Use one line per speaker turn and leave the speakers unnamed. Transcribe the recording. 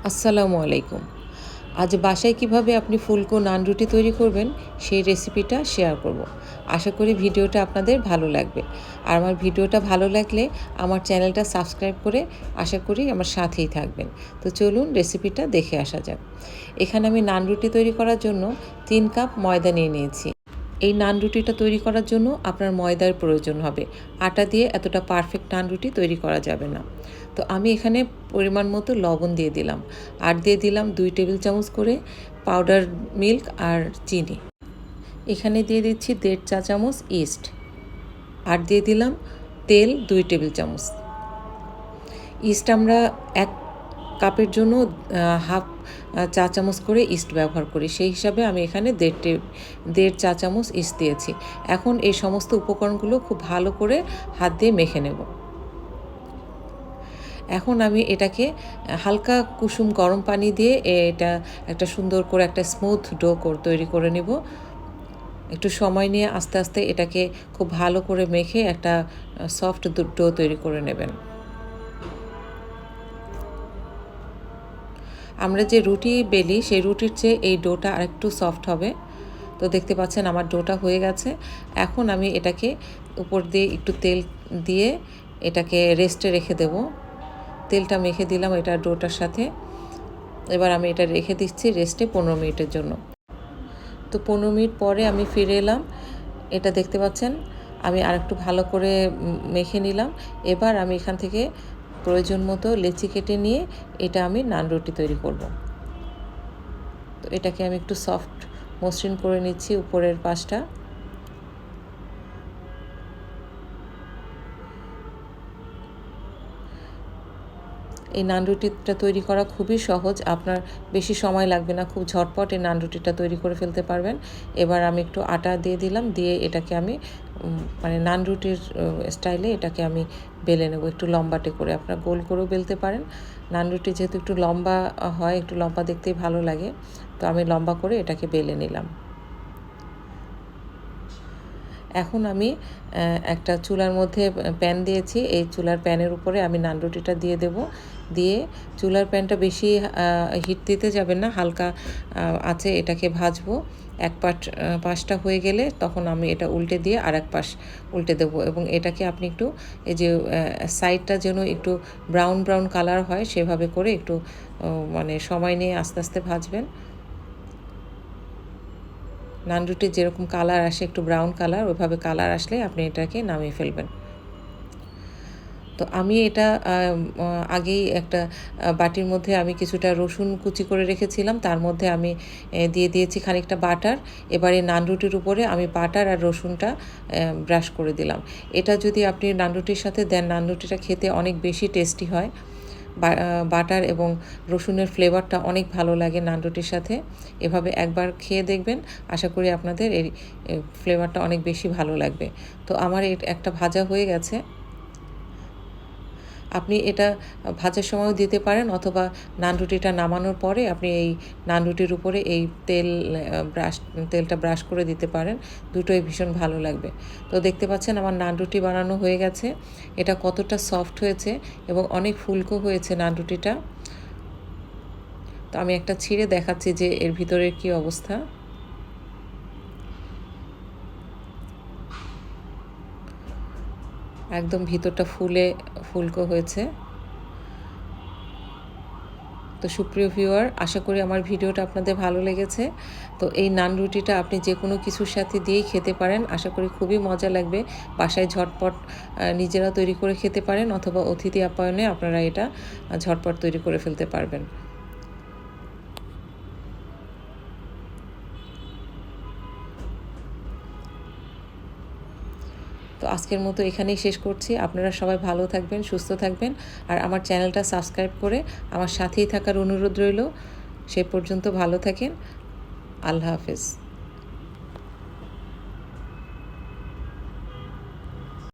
আসসালামু আলাইকুম। আজ বাসায় কিভাবে আপনি ফুলকো নান রুটি তৈরি করবেন সেই রেসিপিটা শেয়ার করব। আশা করি ভিডিওটা আপনাদের ভালো লাগবে। আর আমার ভিডিওটা ভালো লাগলে আমার চ্যানেলটা সাবস্ক্রাইব করে আশা করি আমার সাথেই থাকবেন। তো চলুন রেসিপিটা দেখে আসা যাক। এখানে আমি নান রুটি তৈরি করার জন্য ৩ কাপ ময়দা নিয়ে নিয়েছি। এই নান রুটিটা তৈরি করার জন্য আপনার ময়দার প্রয়োজন হবে। আটা দিয়ে এতটা পারফেক্ট নান রুটি তৈরি করা যাবে না। তো আমি এখানে পরিমাণ মতো লবণ দিয়ে দিলাম, আর দিয়ে দিলাম 2 টেবিল চামচ করে পাউডার মিল্ক আর চিনি। এখানে দিয়ে দিচ্ছি 1.5 চা চামচ ইস্ট, আর দিয়ে দিলাম তেল 2 টেবিল চামচ। ইস্ট আমরা 1 কাপের জন্য হাফ চা চামচ করে ইস্ট ব্যবহার করি, সেই হিসাবে আমি এখানে 1.5 চা চামচ ইস্ট দিয়েছি। এখন এই সমস্ত উপকরণগুলো খুব ভালো করে হাত দিয়ে মেখে নেব। এখন আমি এটাকে হালকা কুসুম গরম পানি দিয়ে এটা একটা সুন্দর করে একটা স্মুথ ডো তৈরি করে নেব। একটু সময় নিয়ে আস্তে আস্তে এটাকে খুব ভালো করে মেখে একটা সফট ডো তৈরি করে নেবেন। আমরা যে রুটি বেলি সেই রুটির চেয়ে এই ডোটা আরেকটু সফট হবে। তো দেখতে পাচ্ছেন আমার ডোটা হয়ে গেছে। এখন আমি এটাকে উপর দিয়ে একটু তেল দিয়ে এটাকে রেস্টে রেখে দেব। তেলটা মেখে দিলাম এটা ডোটার সাথে। এবার আমি এটা রেখে দিচ্ছি রেস্টে 15 মিনিটের জন্য। তো 15 মিনিট পরে আমি ফিরে এলাম। এটা দেখতে পাচ্ছেন আমি আরেকটু ভালো করে মেখে নিলাম। এবার আমি এখান থেকে প্রয়োজন মতো লেচি কেটে নিয়ে এটা আমি নান রুটি তৈরি করব। তো এটাকে আমি একটু সফট মসৃণ করে নিচ্ছি উপরের পাশটা। এই নান রুটিটা তৈরি করা খুবই সহজ, আপনার বেশি সময় লাগবে না, খুব ঝটপট এই নান রুটিটা তৈরি করে ফেলতে পারবেন। এবার আমি একটু আটা দিয়ে দিলাম, দিয়ে এটাকে আমি মানে নান রুটির স্টাইলে এটাকে আমি বেলে নেব একটু লম্বাটে করে। আপনারা গোল করেও বেলতে পারেন। নান রুটি যেহেতু একটু লম্বা হয়, একটু লম্বা দেখতেই ভালো লাগে, তো আমি লম্বা করে এটাকে বেলে নিলাম। এখন আমি একটা চুলার মধ্যে প্যান দিয়েছি। এই চুলার প্যানের উপরে আমি নান রুটিটা দিয়ে দেব। দিয়ে চুলার প্যানটা বেশি হিট দিতে যাবেন না, হালকা আছে এটাকে ভাজবো। এক পাশটা হয়ে গেলে তখন আমি এটা উল্টে দিয়ে আরেক পাশ উল্টে দেবো, এবং এটাকে আপনি একটু এই যে সাইডটা যেন একটু ব্রাউন ব্রাউন কালার হয় সেভাবে করে একটু মানে সময় নিয়ে আস্তে আস্তে ভাজবেন। নান রুটির যেরকম কালার আসে একটু ব্রাউন কালার, ওইভাবে কালার আসলে আপনি এটাকে নামিয়ে ফেলবেন। তো আমি এটা আগেই একটা বাটির মধ্যে আমি কিছুটা রসুন কুচি করে রেখেছিলাম, তার মধ্যে আমি দিয়ে দিয়েছি খানিকটা বাটার। এবারে নান রুটির উপরে আমি বাটার আর রসুনটা ব্রাশ করে দিলাম। এটা যদি আপনি নান রুটির সাথে দেন, নান রুটিটা খেতে অনেক বেশি টেস্টি হয়। বাটার এবং রসুনের ফ্লেভারটা অনেক ভালো লাগে নান রুটির সাথে। এভাবে একবার খেয়ে দেখবেন, আশা করি আপনাদের এই ফ্লেভারটা অনেক বেশি ভালো লাগবে। তো আমার একটা ভাজা হয়ে গেছে। আপনি এটা ভাজার সময়ও দিতে পারেন, অথবা নান রুটিটা নামানোর পরে আপনি এই নান রুটির উপরে এই তেলটা ব্রাশ করে দিতে পারেন। দুটোই ভীষণ ভালো লাগবে। তো দেখতে পাচ্ছেন আমার নান রুটি বানানো হয়ে গেছে। এটা কতটা সফট হয়েছে এবং অনেক ফুলকো হয়েছে নান রুটিটা। তো আমি একটা ছিঁড়ে দেখাচ্ছি যে এর ভিতরের কী অবস্থা। একদম ভিতরটা ফুলকো হয়েছে। তো সুপ্রিয় ভিউয়ার, আশা করি আমার ভিডিওটা আপনাদের ভালো লেগেছে। তো এই নান রুটিটা আপনি যে কোনো কিছুর সাথে দিয়েই খেতে পারেন, আশা করি খুবই মজা লাগবে। বাসায় ঝটপট নিজেরা তৈরি করে খেতে পারেন, অথবা অতিথি আপ্যায়নে আপনারা এটা ঝটপট তৈরি করে ফেলতে পারবেন। তো আজকের মতো এখানেই শেষ করছি। আপনারা সবাই ভালো থাকবেন, সুস্থ থাকবেন, আর আমার চ্যানেলটা সাবস্ক্রাইব করে আমার সাথেই থাকার অনুরোধ রইল। সে পর্যন্ত ভালো থাকেন। আল্লাহ হাফেজ।